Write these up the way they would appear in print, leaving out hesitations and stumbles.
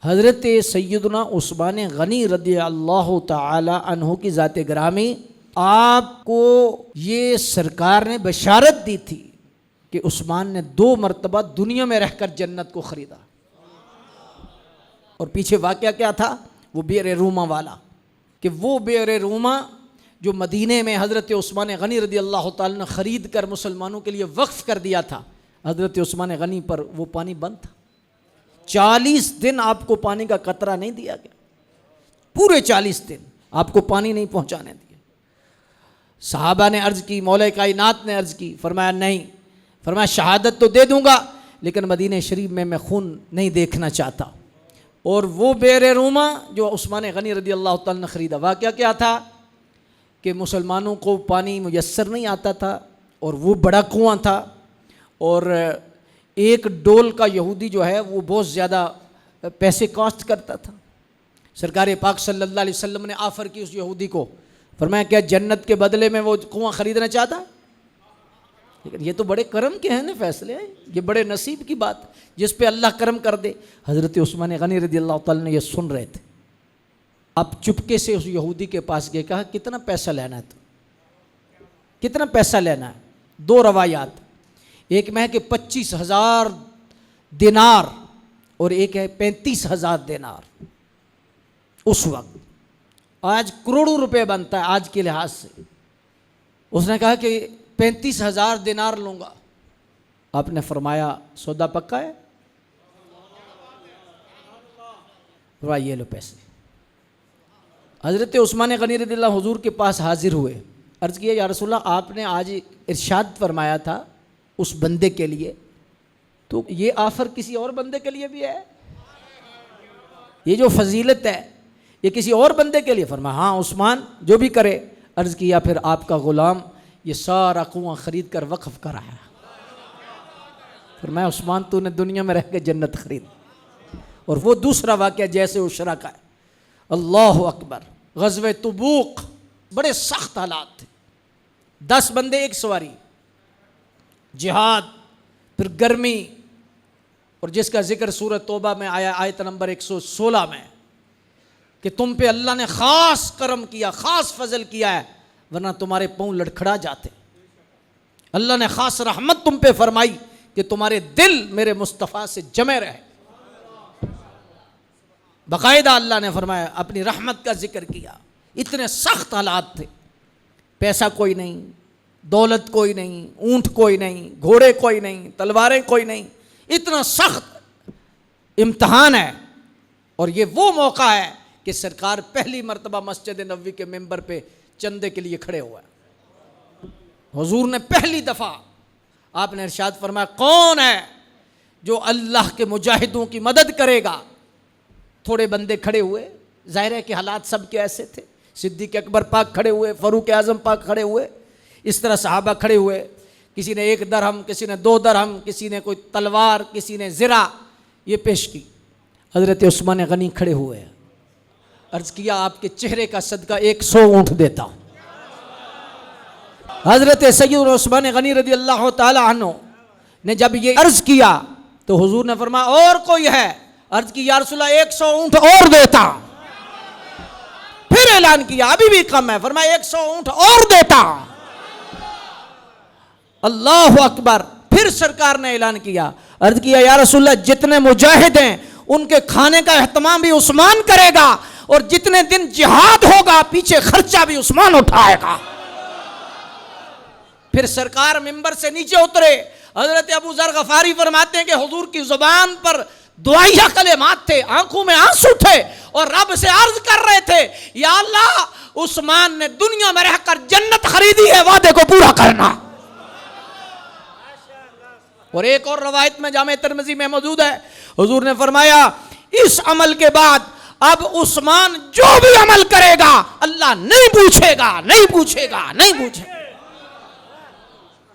حضرت سیدنا عثمان غنی رضی اللہ تعالی عنہ کی ذات گرامی، آپ کو یہ سرکار نے بشارت دی تھی کہ عثمان نے 2 مرتبہ دنیا میں رہ کر جنت کو خریدا. اور پیچھے واقعہ کیا تھا؟ وہ بئر روما والا، کہ وہ بئر روما جو مدینے میں حضرت عثمان غنی رضی اللہ تعالیٰ نے خرید کر مسلمانوں کے لیے وقف کر دیا تھا، حضرت عثمان غنی پر وہ پانی بند تھا. 40 دن آپ کو پانی کا قطرہ نہیں دیا گیا، پورے 40 دن آپ کو پانی نہیں پہنچانے دیا. صحابہ نے عرض کی، مولا کائنات نے عرض کی، فرمایا نہیں، فرمایا شہادت تو دے دوں گا لیکن مدینہ شریف میں خون نہیں دیکھنا چاہتا. اور وہ بئر روما جو عثمان غنی رضی اللہ تعالیٰ نے خریدا، واقعہ کیا تھا کہ مسلمانوں کو پانی میسر نہیں آتا تھا اور وہ بڑا کنواں تھا، اور ایک ڈول کا یہودی جو ہے وہ بہت زیادہ پیسے کاسٹ کرتا تھا. سرکار پاک صلی اللہ علیہ وسلم نے آفر کی اس یہودی کو، فرمایا کیا جنت کے بدلے میں وہ کنواں خریدنا چاہتا؟ لیکن یہ تو بڑے کرم کے ہیں نا فیصلے، یہ بڑے نصیب کی بات، جس پہ اللہ کرم کر دے. حضرت عثمان غنی رضی اللہ تعالیٰ نے یہ سن رہے تھے. آپ چپکے سے اس یہودی کے پاس گئے، کہا کتنا پیسہ لینا ہے تو، کتنا پیسہ لینا ہے؟ 2 روایات، ایک میں ہے کہ 25,000 دینار اور ایک ہے 35,000 دینار. اس وقت آج کروڑوں روپے بنتا ہے آج کے لحاظ سے. اس نے کہا کہ 35,000 دینار لوں گا. آپ نے فرمایا سودا پکا ہے؟ یہ لو پیسے. حضرت عثمان غنی رضی اللہ حضور کے پاس حاضر ہوئے، عرض کیا یا رسول اللہ آپ نے آج ارشاد فرمایا تھا اس بندے کے لیے، تو یہ آفر کسی اور بندے کے لیے بھی ہے؟ یہ جو فضیلت ہے یہ کسی اور بندے کے لیے؟ فرمایا ہاں عثمان جو بھی کرے. عرض کیا پھر آپ کا غلام یہ سارا کنواں خرید کر وقف کرایا. فرمایا عثمان تو نے دنیا میں رہ کے جنت خرید. اور وہ دوسرا واقعہ جیسے عشرہ کا ہے. اللہ اکبر، غزوہ تبوک، بڑے سخت حالات تھے. 10 بندے ایک سواری، جہاد، پھر گرمی، اور جس کا ذکر سورۃ توبہ میں آیا آیت نمبر 116 میں کہ تم پہ اللہ نے خاص کرم کیا، خاص فضل کیا ہے ورنہ تمہارے پاؤں لڑکھڑا جاتے. اللہ نے خاص رحمت تم پہ فرمائی کہ تمہارے دل میرے مصطفیٰ سے جمے رہے. باقاعدہ اللہ نے فرمایا اپنی رحمت کا ذکر کیا. اتنے سخت حالات تھے، پیسہ کوئی نہیں، دولت کوئی نہیں، اونٹ کوئی نہیں، گھوڑے کوئی نہیں، تلواریں کوئی نہیں. اتنا سخت امتحان ہے. اور یہ وہ موقع ہے کہ سرکار پہلی مرتبہ مسجد نبوی کے ممبر پہ چندے کے لیے کھڑے ہوئے. حضور نے پہلی دفعہ آپ نے ارشاد فرمایا کون ہے جو اللہ کے مجاہدوں کی مدد کرے گا؟ تھوڑے بندے کھڑے ہوئے، ظاہر ہے کہ حالات سب کے ایسے تھے. صدیق اکبر پاک کھڑے ہوئے، فاروق اعظم پاک کھڑے ہوئے، اس طرح صحابہ کھڑے ہوئے. کسی نے 1 درہم، کسی نے 2 درہم، کسی نے کوئی تلوار، کسی نے زرہ یہ پیش کی. حضرت عثمان غنی کھڑے ہوئے، عرض کیا آپ کے چہرے کا صدقہ 100 اونٹ دیتا ہوں. حضرت سیدنا عثمان غنی رضی اللہ تعالی عنہ نے جب یہ عرض کیا تو حضور نے فرمایا اور کوئی ہے؟ عرض کی یا رسول اللہ 100 اونٹ اور دیتا. پھر اعلان کیا ابھی بھی کم ہے، فرمایا 100 اونٹ اور دیتا. اللہ اکبر. پھر سرکار نے اعلان کیا، عرض کیا یا رسول اللہ جتنے مجاہد ہیں ان کے کھانے کا اہتمام بھی عثمان کرے گا اور جتنے دن جہاد ہوگا پیچھے خرچہ بھی عثمان اٹھائے گا. پھر سرکار ممبر سے نیچے اترے. حضرت ابو ذر غفاری فرماتے ہیں کہ حضور کی زبان پر دعائیہ کلمات تھے، آنکھوں میں آنسو تھے اور رب سے عرض کر رہے تھے یا اللہ عثمان نے دنیا میں رہ کر جنت خریدی ہے، وعدے کو پورا کرنا. اور ایک اور روایت میں جامع ترمذی میں موجود ہے، حضور نے فرمایا اس عمل کے بعد اب عثمان جو بھی عمل کرے گا اللہ نہیں پوچھے گا، نہیں پوچھے گا، نہیں پوچھے گا.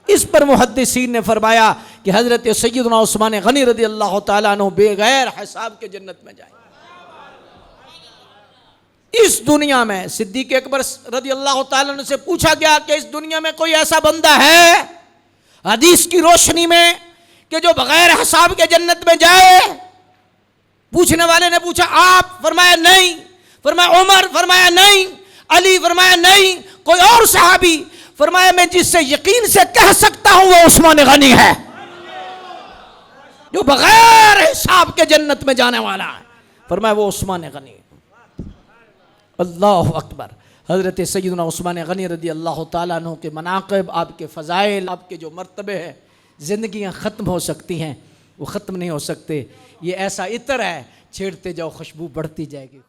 اس پر محدثین نے فرمایا کہ حضرت سیدنا عثمان غنی رضی اللہ تعالیٰ عنہ بغیر حساب کے جنت میں جائیں. اس دنیا میں صدیق اکبر رضی اللہ تعالیٰ عنہ سے پوچھا گیا کہ اس دنیا میں کوئی ایسا بندہ ہے حدیث کی روشنی میں کہ جو بغیر حساب کے جنت میں جائے؟ پوچھنے والے نے پوچھا آپ؟ فرمایا نہیں. فرمایا عمر؟ فرمایا نہیں. علی؟ فرمایا نہیں. کوئی اور صحابی؟ فرمایا میں جس سے یقین سے کہہ سکتا ہوں وہ عثمان غنی ہے جو بغیر حساب کے جنت میں جانے والا ہے. فرمایا وہ عثمان غنی. اللہ اکبر. حضرت سیدنا عثمان غنی رضی اللہ تعالیٰ عنہ کے مناقب، آپ کے فضائل، آپ کے جو مرتبے ہیں، زندگیاں ختم ہو سکتی ہیں، وہ ختم نہیں ہو سکتے. یہ ایسا عطر ہے، چھیڑتے جاؤ خوشبو بڑھتی جائے گی.